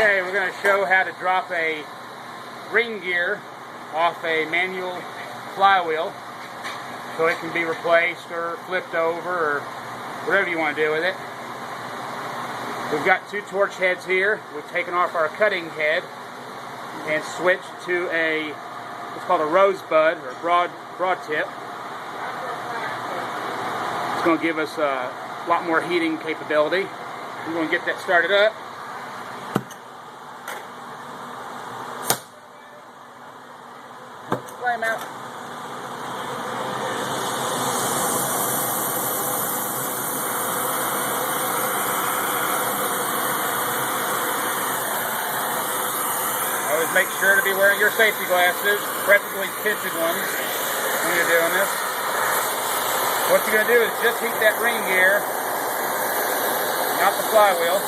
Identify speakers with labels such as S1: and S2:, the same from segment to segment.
S1: Okay, we're going to show how to drop a ring gear off a manual flywheel so it can be replaced or flipped over or whatever you want to do with it. We've got two torch heads here. We've taken off our cutting head and switched to what's called a rosebud or broad tip. It's going to give us a lot more heating capability. We're going to get that started up. Flame out. Always make sure to be wearing your safety glasses, preferably tinted ones when you're doing this. What you're going to do is just heat that ring gear, not the flywheel,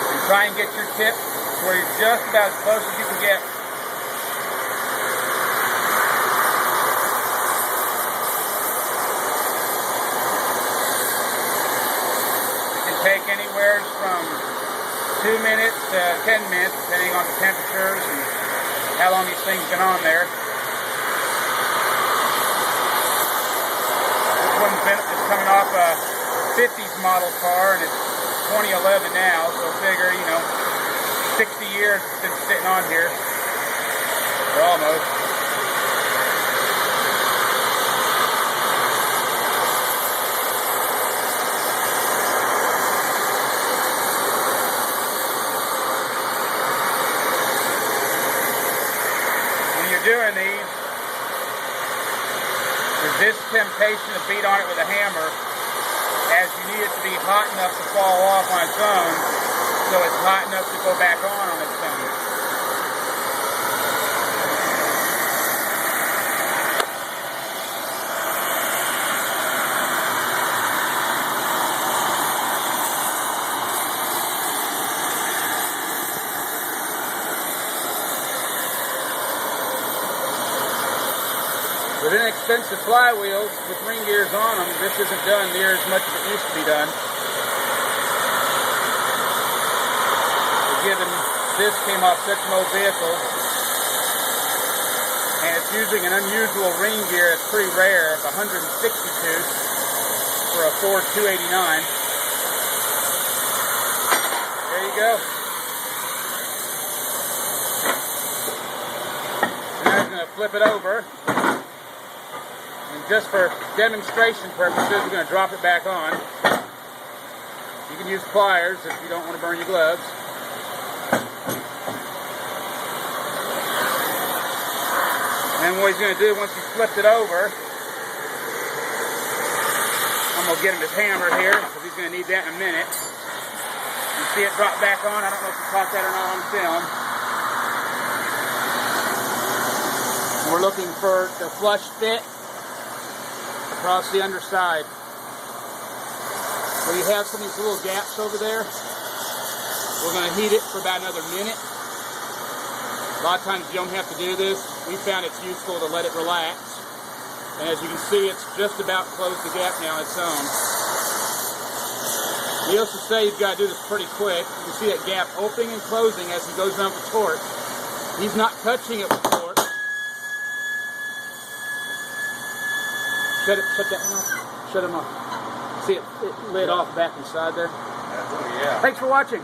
S1: and try and get your tip where you're just about as close as you can get. Take anywhere from 2 minutes to 10 minutes, depending on the temperatures and how long these things been on there. This one's is coming off a 50s model car, and it's 2011 now, so figure, 60 years it's been sitting on here, or almost. Doing these, there's this temptation to beat on it with a hammer, as you need it to be hot enough to fall off on its own, so it's hot enough to go back on its own. With inexpensive flywheels with ring gears on them, this isn't done near as much as it used to be done. Given this came off such an old vehicle, and it's using an unusual ring gear, it's pretty rare, of 160 tooth for a Ford 289. There you go. Now I'm going to flip it over. And just for demonstration purposes, we're going to drop it back on. You can use pliers if you don't want to burn your gloves. And what he's going to do once he's flipped it over, I'm going to get him his hammer here, because he's going to need that in a minute. You see it drop back on. I don't know if you caught that or not on film. We're looking for the flush fit across the underside. Where you have some of these little gaps over there, we're going to heat it for about another minute. A lot of times you don't have to do this. We found it's useful to let it relax. And as you can see, it's just about closed the gap now on its own. Needless to say, you've got to do this pretty quick. You can see that gap opening and closing as he goes down with torque. He's not touching it with torque. Shut that one off. Shut him off. See it lit off back inside there.
S2: Yeah.
S1: Thanks for watching.